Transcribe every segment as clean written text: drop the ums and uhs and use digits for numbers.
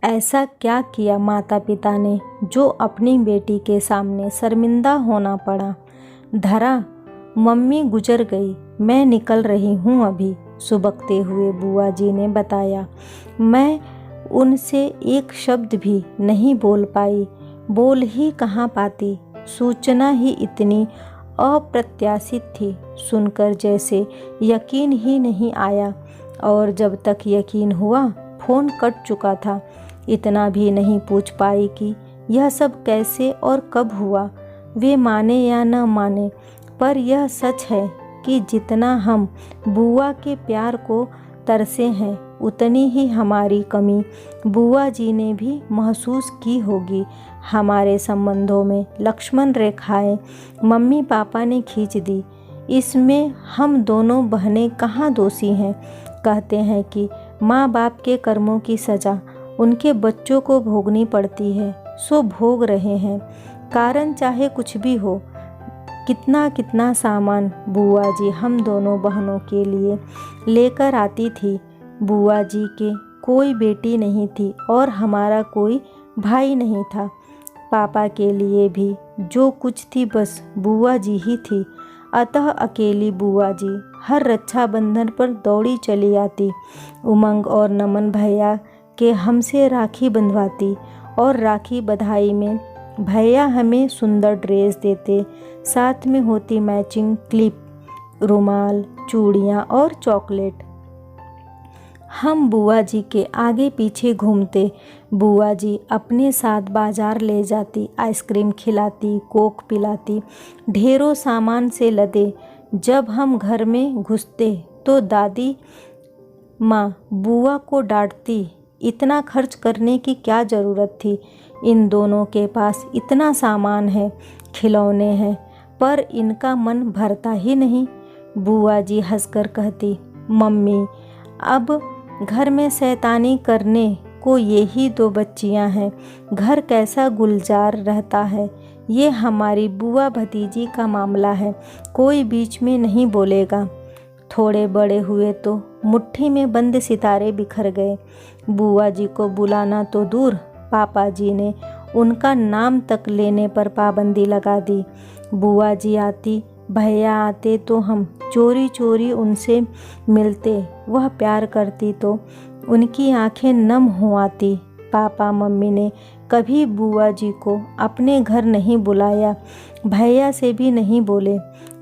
ऐसा क्या किया माता पिता ने जो अपनी बेटी के सामने शर्मिंदा होना पड़ा। धरा, मम्मी गुजर गई, मैं निकल रही हूँ अभी, सुबकते हुए बुआ जी ने बताया। मैं उनसे एक शब्द भी नहीं बोल पाई, बोल ही कहाँ पाती। सूचना ही इतनी अप्रत्याशित थी, सुनकर जैसे यकीन ही नहीं आया, और जब तक यकीन हुआ फ़ोन कट चुका था। इतना भी नहीं पूछ पाई कि यह सब कैसे और कब हुआ। वे माने या न माने, पर यह सच है कि जितना हम बुआ के प्यार को तरसे हैं, उतनी ही हमारी कमी बुआ जी ने भी महसूस की होगी। हमारे संबंधों में लक्ष्मण रेखाएं मम्मी पापा ने खींच दी। इसमें हम दोनों बहनें कहाँ दोषी हैं। कहते हैं कि माँ बाप के कर्मों की सज़ा उनके बच्चों को भोगनी पड़ती है, सो भोग रहे हैं, कारण चाहे कुछ भी हो। कितना कितना सामान बुआ जी हम दोनों बहनों के लिए लेकर आती थी। बुआ जी के कोई बेटी नहीं थी और हमारा कोई भाई नहीं था। पापा के लिए भी जो कुछ थी बस बुआ जी ही थी। अतः अकेली बुआ जी हर रक्षाबंधन पर दौड़ी चली आती। उमंग और नमन भैया के हमसे राखी बंधवाती, और राखी बधाई में भैया हमें सुंदर ड्रेस देते, साथ में होती मैचिंग क्लिप, रुमाल, चूड़ियाँ और चॉकलेट। हम बुआ जी के आगे पीछे घूमते। बुआ जी अपने साथ बाजार ले जाती, आइसक्रीम खिलाती, कोक पिलाती, ढेरों सामान से लदे। जब हम घर में घुसते तो दादी माँ बुआ को डांटती, इतना खर्च करने की क्या ज़रूरत थी, इन दोनों के पास इतना सामान है, खिलौने हैं, पर इनका मन भरता ही नहीं। बुआ जी हंसकर कहती, मम्मी अब घर में शैतानी करने को यही दो बच्चियां हैं, घर कैसा गुलजार रहता है। ये हमारी बुआ भतीजी का मामला है, कोई बीच में नहीं बोलेगा। थोड़े बड़े हुए तो मुट्ठी में बंद सितारे बिखर गए। बुआ जी को बुलाना तो दूर, पापा जी ने उनका नाम तक लेने पर पाबंदी लगा दी। बुआ जी आती, भैया आते तो हम चोरी चोरी उनसे मिलते। वह प्यार करती तो उनकी आंखें नम हो आती। पापा मम्मी ने कभी बुआ जी को अपने घर नहीं बुलाया, भैया से भी नहीं बोले,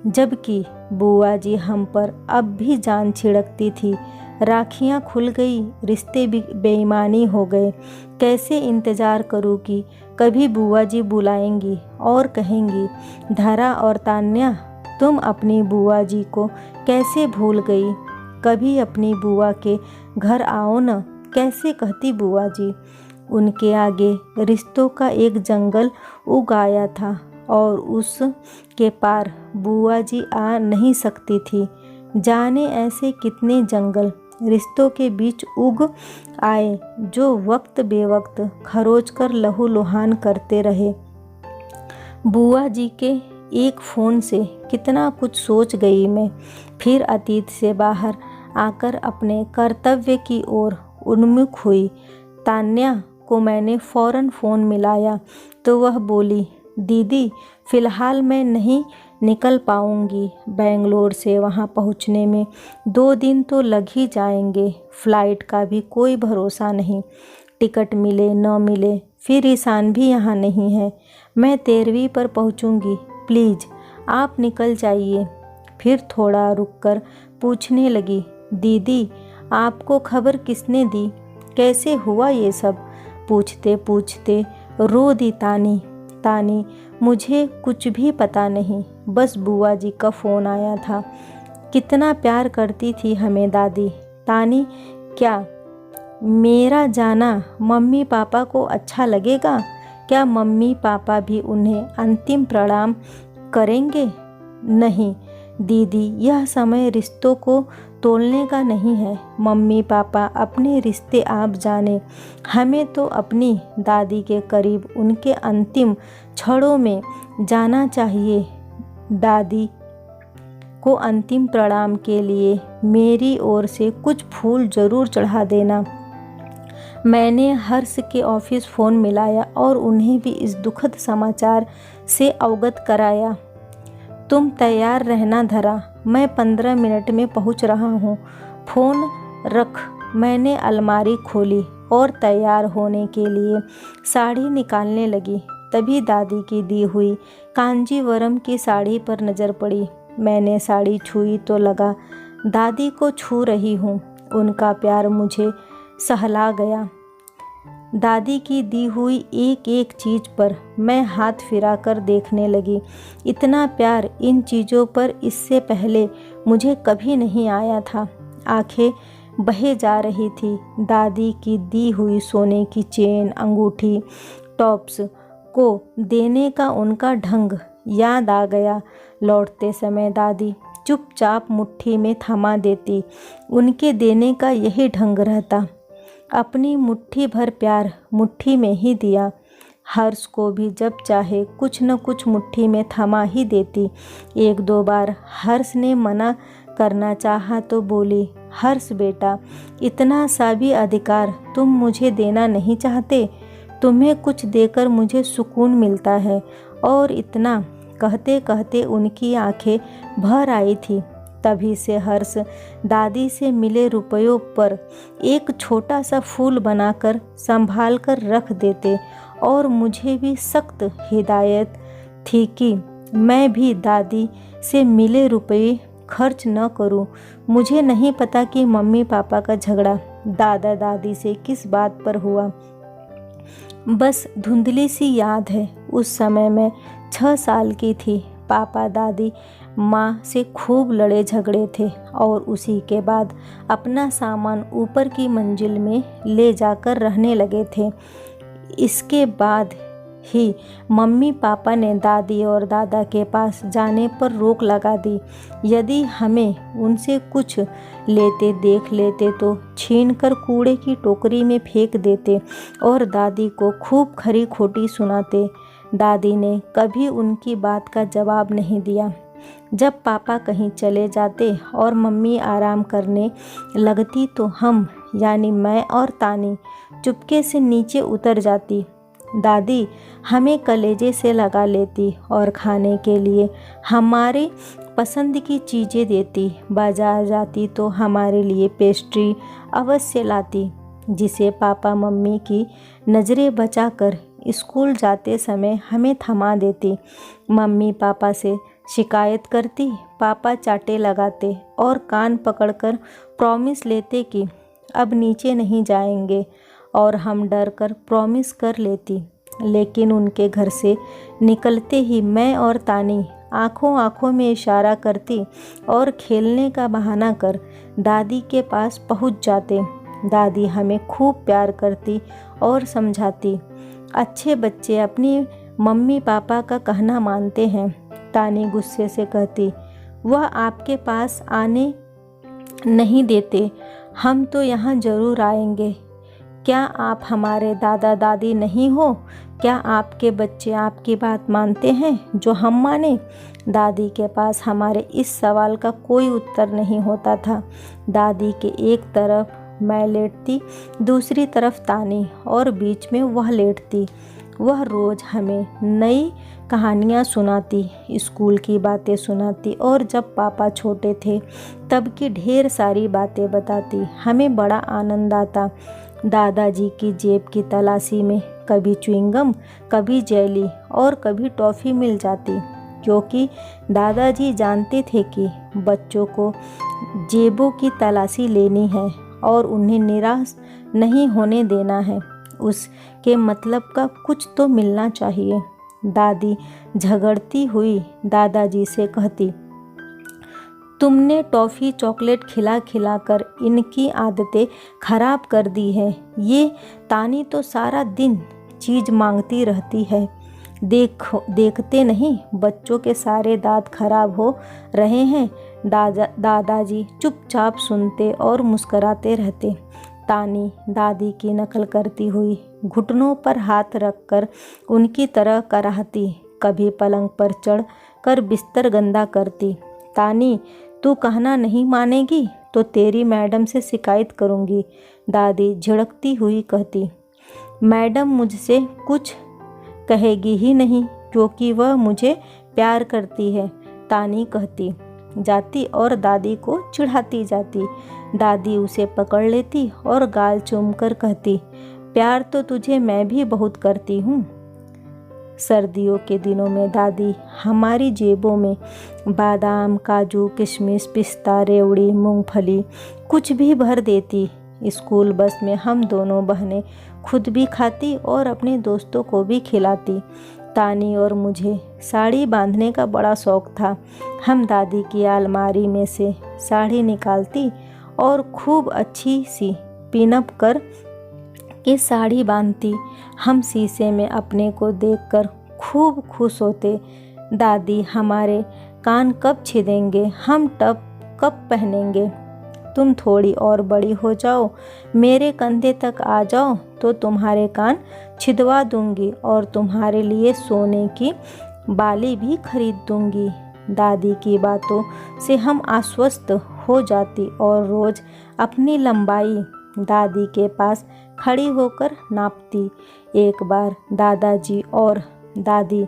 जबकि बुआ जी हम पर अब भी जान छिड़कती थी। राखियां खुल गई, रिश्ते भी बेईमानी हो गए। कैसे इंतज़ार करूं कि कभी बुआ जी बुलाएंगी और कहेंगी, धरा और तान्या तुम अपनी बुआ जी को कैसे भूल गई, कभी अपनी बुआ के घर आओ न, कैसे कहती बुआ जी। उनके आगे रिश्तों का एक जंगल उग आया था और उस के पार बुआ जी आ नहीं सकती थी। जाने ऐसे कितने जंगल रिश्तों के बीच उग आए जो वक्त बेवक्त खरोच कर लहूलुहान करते रहे। बुआ जी के एक फ़ोन से कितना कुछ सोच गई मैं। फिर अतीत से बाहर आकर अपने कर्तव्य की ओर उन्मुख हुई। तान्या को मैंने फ़ौरन फ़ोन मिलाया तो वह बोली, दीदी फ़िलहाल मैं नहीं निकल पाऊंगी, बेंगलोर से वहां पहुंचने में 2 दिन तो लग ही जाएंगे, फ़्लाइट का भी कोई भरोसा नहीं, टिकट मिले न मिले, फिर ईशान भी यहाँ नहीं है। मैं 13वीं पर पहुंचूंगी, प्लीज़ आप निकल जाइए। फिर थोड़ा रुककर पूछने लगी, दीदी आपको खबर किसने दी, कैसे हुआ ये सब। पूछते पूछते रो दी तानी। तानी मुझे कुछ भी पता नहीं, बस बुआ जी का फ़ोन आया था। कितना प्यार करती थी हमें दादी। तानी, क्या मेरा जाना मम्मी पापा को अच्छा लगेगा? क्या मम्मी पापा भी उन्हें अंतिम प्रणाम करेंगे? नहीं दीदी, यह समय रिश्तों को तोलने का नहीं है। मम्मी पापा अपने रिश्ते आप जाने, हमें तो अपनी दादी के करीब उनके अंतिम क्षणों में जाना चाहिए। दादी को अंतिम प्रणाम के लिए मेरी ओर से कुछ फूल ज़रूर चढ़ा देना। मैंने हर्ष के ऑफिस फ़ोन मिलाया और उन्हें भी इस दुखद समाचार से अवगत कराया। तुम तैयार रहना धरा, मैं 15 मिनट में पहुंच रहा हूं। फ़ोन रख। मैंने अलमारी खोली और तैयार होने के लिए साड़ी निकालने लगी। तभी दादी की दी हुई कांजीवरम की साड़ी पर नज़र पड़ी। मैंने साड़ी छुई तो लगा दादी को छू रही हूँ। उनका प्यार मुझे सहला गया। दादी की दी हुई एक एक चीज़ पर मैं हाथ फिरा कर देखने लगी। इतना प्यार इन चीज़ों पर इससे पहले मुझे कभी नहीं आया था। आंखें बहे जा रही थी। दादी की दी हुई सोने की चेन, अंगूठी, टॉप्स को देने का उनका ढंग याद आ गया। लौटते समय दादी चुपचाप मुट्ठी में थमा देती। उनके देने का यही ढंग रहता। अपनी मुट्ठी भर प्यार मुट्ठी में ही दिया। हर्ष को भी जब चाहे कुछ न कुछ मुट्ठी में थमा ही देती। एक दो बार हर्ष ने मना करना चाहा तो बोली, हर्ष बेटा, इतना सा भी अधिकार तुम मुझे देना नहीं चाहते? तुम्हें कुछ देकर मुझे सुकून मिलता है। और इतना कहते कहते उनकी आंखें भर आई थी। तभी से हर्ष दादी से मिले रुपयों पर एक छोटा सा फूल बनाकर संभाल कर रख देते और मुझे भी सख्त हिदायत थी कि मैं भी दादी से मिले रुपये खर्च न करूं। मुझे नहीं पता कि मम्मी पापा का झगड़ा दादा दादी से किस बात पर हुआ। बस धुंधली सी याद है। उस समय मैं 6 साल की थी। पापा दादी माँ से खूब लड़े झगड़े थे और उसी के बाद अपना सामान ऊपर की मंजिल में ले जाकर रहने लगे थे। इसके बाद ही मम्मी पापा ने दादी और दादा के पास जाने पर रोक लगा दी। यदि हमें उनसे कुछ लेते देख लेते तो छीनकर कूड़े की टोकरी में फेंक देते और दादी को खूब खरी खोटी सुनाते। दादी ने कभी उनकी बात का जवाब नहीं दिया। जब पापा कहीं चले जाते और मम्मी आराम करने लगती तो हम यानी मैं और तानी चुपके से नीचे उतर जाती। दादी हमें कलेजे से लगा लेती और खाने के लिए हमारे पसंद की चीज़ें देती। बाजार जाती तो हमारे लिए पेस्ट्री अवश्य लाती, जिसे पापा मम्मी की नज़रें बचाकर स्कूल जाते समय हमें थमा देती। मम्मी पापा से शिकायत करती, पापा चाटे लगाते और कान पकड़कर प्रॉमिस लेते कि अब नीचे नहीं जाएंगे और हम डर कर प्रॉमिस कर लेती। लेकिन उनके घर से निकलते ही मैं और तानी आँखों आँखों में इशारा करती और खेलने का बहाना कर दादी के पास पहुंच जाते। दादी हमें खूब प्यार करती और समझाती। अच्छे बच्चे अपनी मम्मी पापा का कहना मानते हैं। तानी गुस्से से कहती, वह आपके पास आने नहीं देते, हम तो यहाँ ज़रूर आएंगे। क्या आप हमारे दादा दादी नहीं हो? क्या आपके बच्चे आपकी बात मानते हैं जो हम माने? दादी के पास हमारे इस सवाल का कोई उत्तर नहीं होता था। दादी के एक तरफ मैं लेटती, दूसरी तरफ तानी और बीच में वह लेटती। वह रोज़ हमें नई कहानियाँ सुनाती, स्कूल की बातें सुनाती और जब पापा छोटे थे तब की ढेर सारी बातें बताती। हमें बड़ा आनंद आता। दादाजी की जेब की तलाशी में कभी च्युइंगम, कभी जेली और कभी टॉफ़ी मिल जाती, क्योंकि दादाजी जानते थे कि बच्चों को जेबों की तलाशी लेनी है और उन्हें निराश नहीं होने देना है। उसके मतलब का कुछ तो मिलना चाहिए। दादी झगड़ती हुई दादाजी से कहती, तुमने टॉफ़ी चॉकलेट खिला खिला कर इनकी आदतें खराब कर दी है। ये तानी तो सारा दिन चीज़ मांगती रहती है। देखते नहीं बच्चों के सारे दांत खराब हो रहे हैं। दादाजी चुपचाप सुनते और मुस्कराते रहते। तानी दादी की नकल करती हुई घुटनों पर हाथ रखकर उनकी तरह कराहती। कभी पलंग पर चढ़ कर बिस्तर गंदा करती। तानी तू कहना नहीं मानेगी, तो तेरी मैडम से शिकायत करूँगी, दादी झिड़कती हुई कहती। मैडम मुझसे कुछ कहेगी ही नहीं क्योंकि वह मुझे प्यार करती है, तानी कहती जाती और दादी को चिढ़ाती जाती। दादी उसे पकड़ लेती और गाल चूमकर कहती, प्यार तो तुझे मैं भी बहुत करती हूँ। सर्दियों के दिनों में दादी हमारी जेबों में बादाम, काजू, किशमिश, पिस्ता, रेवड़ी, मूंगफली कुछ भी भर देती। स्कूल बस में हम दोनों बहनें खुद भी खाती और अपने दोस्तों को भी खिलाती। तानी और मुझे साड़ी बांधने का बड़ा शौक़ था। हम दादी की अलमारी में से साड़ी निकालती और खूब अच्छी सी पिनअप कर के साड़ी बांधती। हम शीशे में अपने को देखकर खूब खुश होते। दादी हमारे कान कब छिदेंगे, हम टब कब पहनेंगे, तुम थोड़ी और बड़ी हो जाओ, मेरे कंधे तक आ जाओ तो तुम्हारे कान छिदवा दूंगी और तुम्हारे लिए सोने की बाली भी खरीद दूंगी। दादी की बातों से हम आश्वस्त हो जाती और रोज़ अपनी लंबाई दादी के पास खड़ी होकर नापती। एक बार दादाजी और दादी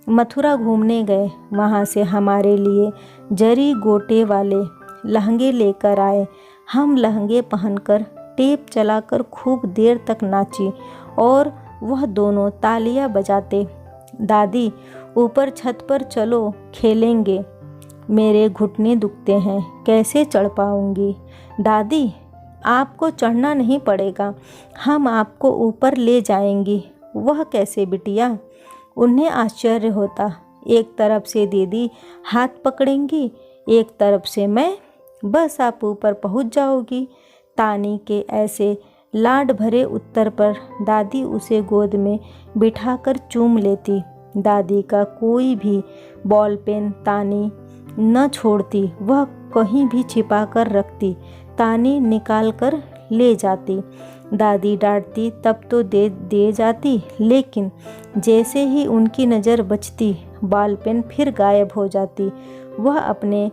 मथुरा घूमने गए। वहाँ से हमारे लिए जरी गोटे वाले लहंगे लेकर आए। हम लहंगे पहनकर टेप चलाकर खूब देर तक नाची और वह दोनों तालियां बजाते। दादी ऊपर छत पर चलो खेलेंगे, मेरे घुटने दुखते हैं, कैसे चढ़ पाऊंगी। दादी आपको चढ़ना नहीं पड़ेगा, हम आपको ऊपर ले जाएंगी। वह कैसे बिटिया? उन्हें आश्चर्य होता। एक तरफ से दीदी हाथ पकड़ेंगी, एक तरफ से मैं, बस आप ऊपर पहुंच जाओगी। तानी के ऐसे लाड भरे उत्तर पर दादी उसे गोद में बिठाकर चूम लेती। दादी का कोई भी बॉल पेन तानी न छोड़ती, वह कहीं भी छिपा कर रखती। तानी निकाल कर ले जाती। दादी डांटती तब तो दे जाती, लेकिन जैसे ही उनकी नज़र बचती बॉल पेन फिर गायब हो जाती। वह अपने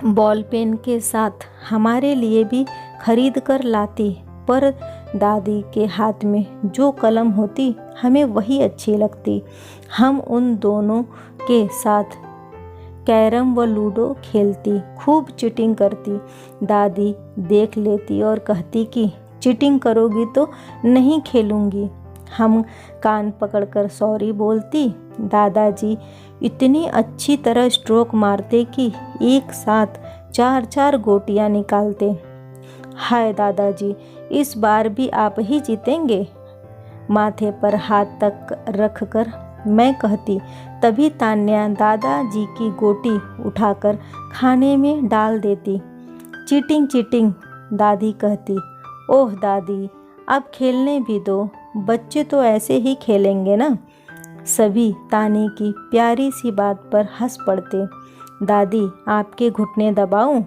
बॉल पेन के साथ हमारे लिए भी खरीद कर लाती, पर दादी के हाथ में जो कलम होती हमें वही अच्छी लगती। हम उन दोनों के साथ कैरम व लूडो खेलती, खूब चीटिंग करती। दादी देख लेती और कहती कि चीटिंग करोगी तो नहीं खेलूँगी। हम कान पकड़कर सॉरी बोलती। दादाजी इतनी अच्छी तरह स्ट्रोक मारते कि एक साथ 4-4 गोटियां निकालते। हाय दादाजी, इस बार भी आप ही जीतेंगे। माथे पर हाथ तक रखकर मैं कहती। तभी तान्या दादाजी की गोटी उठाकर खाने में डाल देती। चीटिंग चीटिंग, दादी कहती। ओह दादी, अब खेलने भी दो, बच्चे तो ऐसे ही खेलेंगे ना। सभी तानी की प्यारी सी बात पर हंस पड़ते। दादी आपके घुटने दबाऊं,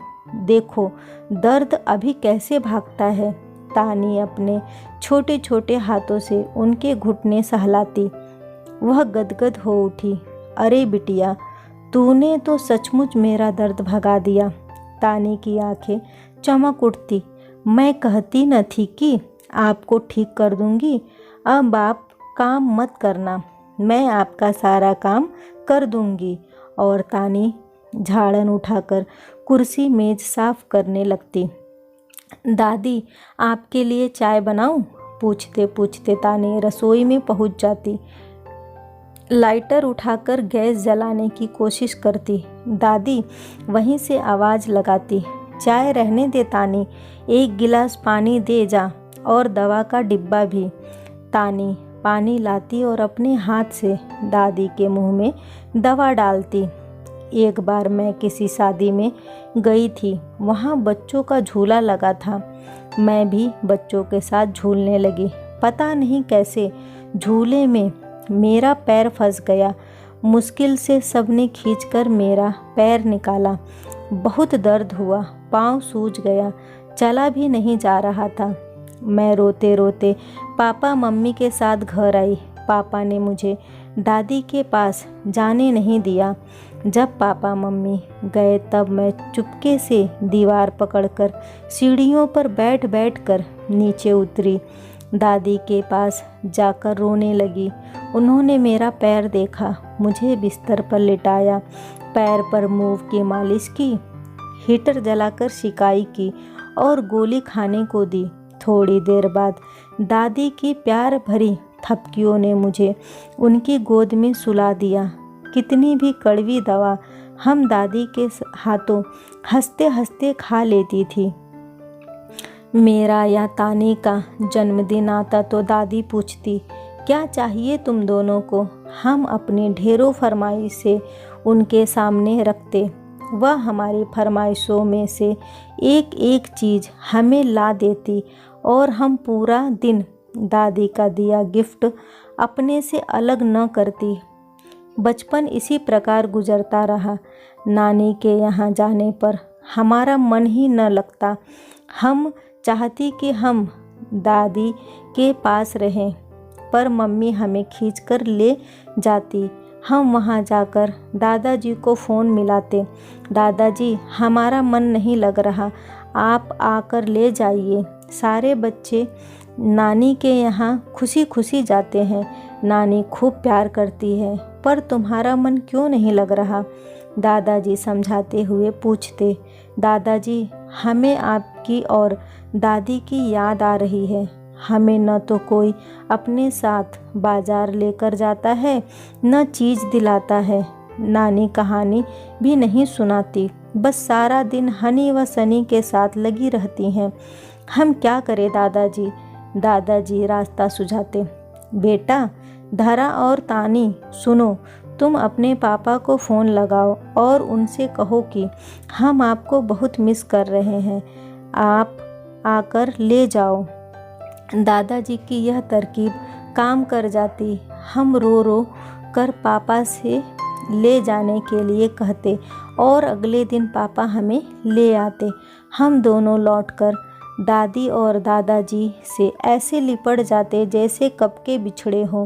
देखो दर्द अभी कैसे भागता है। तानी अपने छोटे छोटे हाथों से उनके घुटने सहलाती। वह गदगद हो उठी। अरे बिटिया, तूने तो सचमुच मेरा दर्द भगा दिया। तानी की आंखें चमक उठती। मैं कहती न थी कि आपको ठीक कर दूंगी। अब आप काम मत करना, मैं आपका सारा काम कर दूंगी। और तानी झाड़न उठाकर कुर्सी मेज साफ करने लगती। दादी आपके लिए चाय बनाऊं? पूछते पूछते तानी रसोई में पहुंच जाती। लाइटर उठाकर गैस जलाने की कोशिश करती। दादी वहीं से आवाज़ लगाती। चाय रहने दे तानी, एक गिलास पानी दे जा और दवा का डिब्बा भी। तानी पानी लाती और अपने हाथ से दादी के मुंह में दवा डालती। एक बार मैं किसी शादी में गई थी, वहाँ बच्चों का झूला लगा था। मैं भी बच्चों के साथ झूलने लगी। पता नहीं कैसे झूले में मेरा पैर फंस गया। मुश्किल से सबने खींचकर मेरा पैर निकाला। बहुत दर्द हुआ, पाँव सूज गया, चला भी नहीं जा रहा था। मैं रोते रोते पापा मम्मी के साथ घर आई। पापा ने मुझे दादी के पास जाने नहीं दिया। जब पापा मम्मी गए तब मैं चुपके से दीवार पकड़कर सीढ़ियों पर बैठ बैठ कर नीचे उतरी। दादी के पास जाकर रोने लगी। उन्होंने मेरा पैर देखा, मुझे बिस्तर पर लिटाया, पैर पर मूव की मालिश की, हीटर जलाकर सिकाई की और गोली खाने को दी। थोड़ी देर बाद दादी की प्यार भरी थपकियों ने मुझे उनकी गोद में सुला दिया। कितनी भी कड़वी दवा हम दादी के हाथों हंसते हंसते खा लेती थी। मेरा या तानी का जन्मदिन आता तो दादी पूछती, क्या चाहिए तुम दोनों को? हम अपनी ढेरों फरमाइशें उनके सामने रखते। वह हमारी फरमाइशों में से एक एक चीज़ हमें ला देती और हम पूरा दिन दादी का दिया गिफ्ट अपने से अलग न करती। बचपन इसी प्रकार गुजरता रहा। नानी के यहाँ जाने पर हमारा मन ही न लगता। हम चाहती कि हम दादी के पास रहें, पर मम्मी हमें खींचकर ले जाती। हम वहाँ जाकर दादाजी को फ़ोन मिलाते, दादाजी हमारा मन नहीं लग रहा, आप आकर ले जाइए। सारे बच्चे नानी के यहाँ खुशी खुशी जाते हैं, नानी खूब प्यार करती है, पर तुम्हारा मन क्यों नहीं लग रहा? दादाजी समझाते हुए पूछते, दादाजी हमें आपकी और दादी की याद आ रही है। हमें न तो कोई अपने साथ बाजार लेकर जाता है, न चीज़ दिलाता है, नानी कहानी भी नहीं सुनाती, बस सारा दिन हनी व सनी के साथ लगी रहती हैं। हम क्या करें दादाजी? दादाजी रास्ता सुझाते, बेटा धरा और तानी सुनो, तुम अपने पापा को फ़ोन लगाओ और उनसे कहो कि हम आपको बहुत मिस कर रहे हैं, आप आकर ले जाओ। दादाजी की यह तरकीब काम कर जाती। हम रो रो कर पापा से ले जाने के लिए कहते और अगले दिन पापा हमें ले आते। हम दोनों लौटकर दादी और दादाजी से ऐसे लिपट जाते जैसे कब के बिछड़े हों।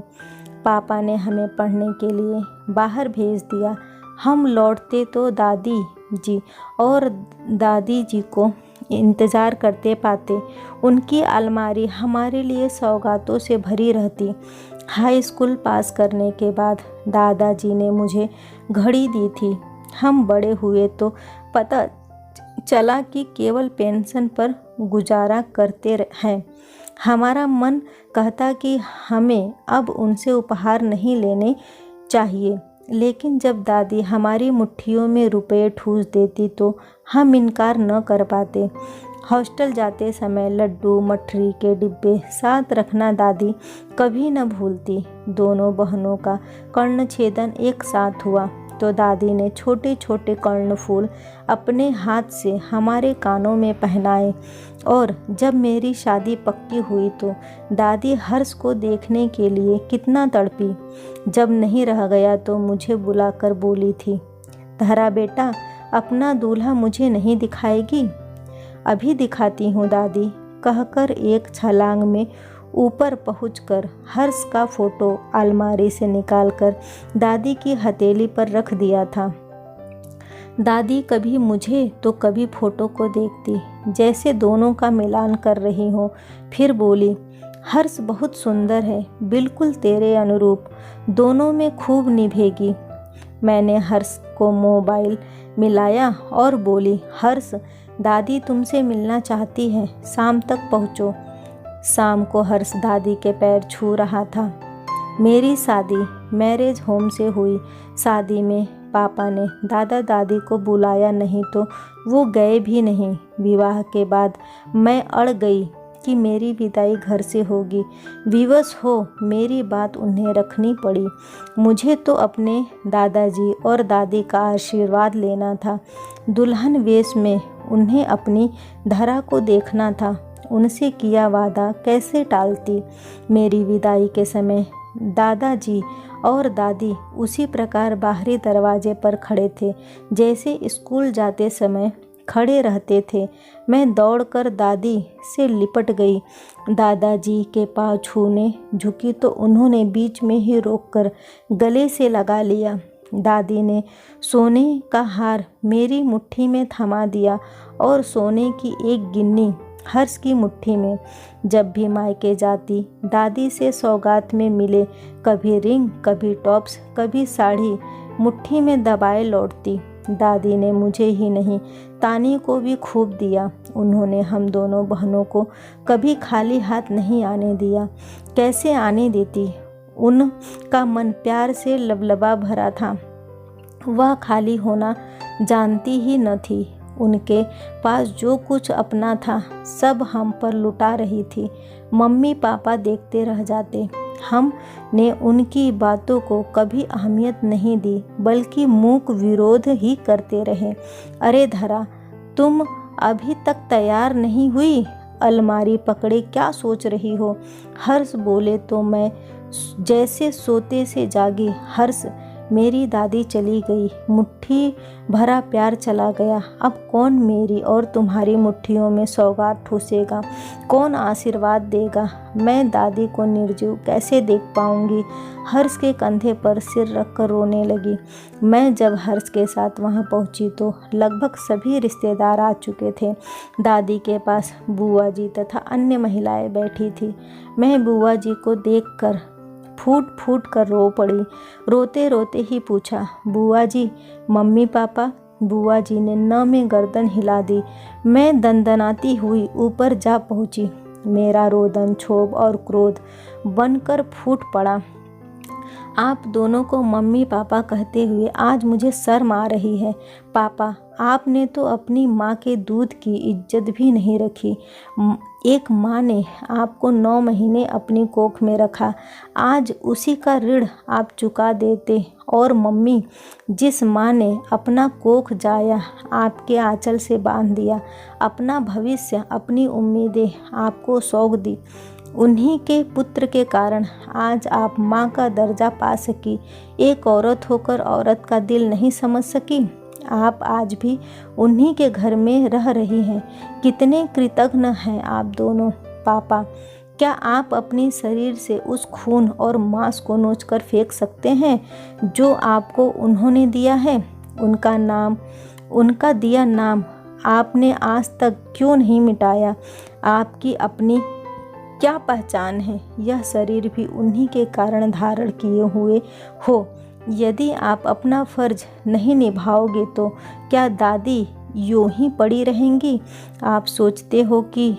पापा ने हमें पढ़ने के लिए बाहर भेज दिया। हम लौटते तो दादी जी और दादी जी को इंतज़ार करते पाते। उनकी अलमारी हमारे लिए सौगातों से भरी रहती। हाई स्कूल पास करने के बाद दादाजी ने मुझे घड़ी दी थी। हम बड़े हुए तो पता चला कि केवल पेंशन पर गुजारा करते हैं। हमारा मन कहता कि हमें अब उनसे उपहार नहीं लेने चाहिए, लेकिन जब दादी हमारी मुट्ठियों में रुपए ठूस देती तो हम इनकार न कर पाते। हॉस्टल जाते समय लड्डू मठरी के डिब्बे साथ रखना दादी कभी न भूलती। दोनों बहनों का कर्णछेदन एक साथ हुआ तो दादी ने छोटे छोटे कर्णफूल अपने हाथ से हमारे कानों में पहनाए, और जब मेरी शादी पक्की हुई तो दादी हर्ष को देखने के लिए कितना तड़पी। जब नहीं रह गया तो मुझे बुलाकर बोली थी, धरा बेटा अपना दूल्हा मुझे नहीं दिखाएगी? अभी दिखाती हूँ दादी, कहकर एक छलांग में ऊपर पहुंचकर हर्ष का फ़ोटो अलमारी से निकालकर दादी की हथेली पर रख दिया था। दादी कभी मुझे तो कभी फ़ोटो को देखती, जैसे दोनों का मिलान कर रही हो। फिर बोली, हर्ष बहुत सुंदर है, बिल्कुल तेरे अनुरूप, दोनों में खूब निभेगी। मैंने हर्ष को मोबाइल मिलाया और बोली, हर्ष दादी तुमसे मिलना चाहती है, शाम तक पहुँचो। शाम को हर्ष दादी के पैर छू रहा था। मेरी शादी मैरिज होम से हुई। शादी में पापा ने दादा दादी को बुलाया नहीं तो वो गए भी नहीं। विवाह के बाद मैं अड़ गई कि मेरी विदाई घर से होगी। विवश हो मेरी बात उन्हें रखनी पड़ी। मुझे तो अपने दादाजी और दादी का आशीर्वाद लेना था। दुल्हन वेश में उन्हें अपनी धरा को देखना था। उनसे किया वादा कैसे टालती। मेरी विदाई के समय दादाजी और दादी उसी प्रकार बाहरी दरवाजे पर खड़े थे जैसे स्कूल जाते समय खड़े रहते थे। मैं दौड़कर दादी से लिपट गई। दादाजी के पाँव छूने झुकी तो उन्होंने बीच में ही रोककर गले से लगा लिया। दादी ने सोने का हार मेरी मुट्ठी में थमा दिया और सोने की एक गिन्नी हर्ष की मुट्ठी में। जब भी मायके जाती दादी से सौगात में मिले कभी रिंग, कभी टॉप्स, कभी साड़ी मुट्ठी में दबाए लौटती। दादी ने मुझे ही नहीं तानी को भी खूब दिया। उन्होंने हम दोनों बहनों को कभी खाली हाथ नहीं आने दिया। कैसे आने देती? उनका मन प्यार से लबलबा भरा था। वह खाली होना जानती ही न थी। उनके पास जो कुछ अपना था सब हम पर लुटा रही थी। मम्मी पापा देखते रह जाते। हमने उनकी बातों को कभी अहमियत नहीं दी, बल्कि मूक विरोध ही करते रहे। अरे धरा, तुम अभी तक तैयार नहीं हुई? अलमारी पकड़े क्या सोच रही हो? हर्ष बोले तो मैं जैसे सोते से जागी। हर्ष, मेरी दादी चली गई, मुट्ठी भरा प्यार चला गया। अब कौन मेरी और तुम्हारी मुट्ठियों में सौगात ठूसेगा? कौन आशीर्वाद देगा? मैं दादी को निर्जीव कैसे देख पाऊंगी? हर्ष के कंधे पर सिर रखकर रोने लगी। मैं जब हर्ष के साथ वहां पहुंची तो लगभग सभी रिश्तेदार आ चुके थे। दादी के पास बुआ जी तथा अन्य महिलाएं बैठी थी। मैं बुआ जी को देखकर फूट फूट कर रो पड़ी। रोते रोते ही पूछा, बुआ जी, मम्मी पापा? बुआ जी ने न में गर्दन हिला दी। मैं दंदनाती हुई ऊपर जा पहुंची। मेरा रोदन, क्षोभ और क्रोध बनकर फूट पड़ा। आप दोनों को मम्मी पापा कहते हुए आज मुझे शर्म आ रही है। पापा, आपने तो अपनी माँ के दूध की इज्जत भी नहीं रखी। एक माँ ने आपको 9 महीने अपनी कोख में रखा, आज उसी का ऋण आप चुका देते। और मम्मी, जिस माँ ने अपना कोख जाया आपके आंचल से बांध दिया, अपना भविष्य, अपनी उम्मीदें आपको सौंप दी, उन्हीं के पुत्र के कारण आज आप माँ का दर्जा पा सकी। एक औरत होकर औरत का दिल नहीं समझ सकी। आप आज भी उन्हीं के घर में रह रही हैं। कितने कृतज्ञ हैं आप दोनों। पापा, क्या आप अपने शरीर से उस खून और मांस को नोचकर फेंक सकते हैं जो आपको उन्होंने दिया है? उनका नाम, उनका दिया नाम आपने आज तक क्यों नहीं मिटाया? आपकी अपनी क्या पहचान है? यह शरीर भी उन्हीं के कारण धारण किए हुए हो। यदि आप अपना फर्ज नहीं निभाओगे तो क्या दादी यूं ही पड़ी रहेंगी? आप सोचते हो कि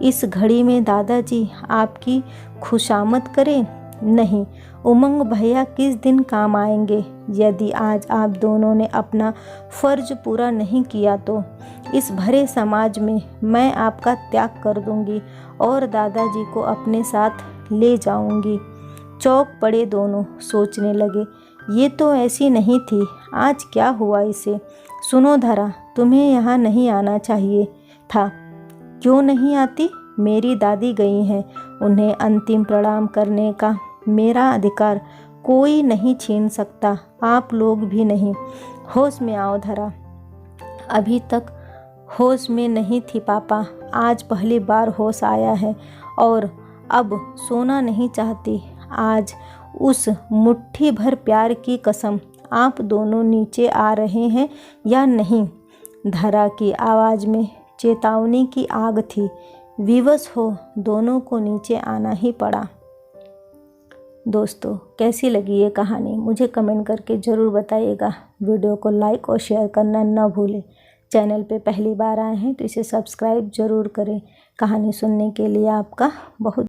इस घड़ी में दादाजी आपकी खुशामद करें? नहीं, उमंग भैया किस दिन काम आएंगे? यदि आज आप दोनों ने अपना फर्ज पूरा नहीं किया तो इस भरे समाज में मैं आपका त्याग कर दूंगी और दादाजी को अपने साथ ले जाऊंगी। चौंक पड़े दोनों, सोचने लगे, ये तो ऐसी नहीं थी, आज क्या हुआ इसे? सुनो धरा, तुम्हें यहाँ नहीं आना चाहिए था। क्यों नहीं आती? मेरी दादी गई हैं, उन्हें अंतिम प्रणाम करने का मेरा अधिकार कोई नहीं छीन सकता, आप लोग भी नहीं। होश में आओ धरा। अभी तक होश में नहीं थी पापा, आज पहली बार होश आया है और अब सोना नहीं चाहती। आज उस मुट्ठी भर प्यार की कसम, आप दोनों नीचे आ रहे हैं या नहीं? धरा की आवाज़ में चेतावनी की आग थी। विवश हो दोनों को नीचे आना ही पड़ा। दोस्तों, कैसी लगी ये कहानी मुझे कमेंट करके ज़रूर बताइएगा। वीडियो को लाइक और शेयर करना न भूलें। चैनल पे पहली बार आए हैं तो इसे सब्सक्राइब ज़रूर करें। कहानी सुनने के लिए आपका बहुत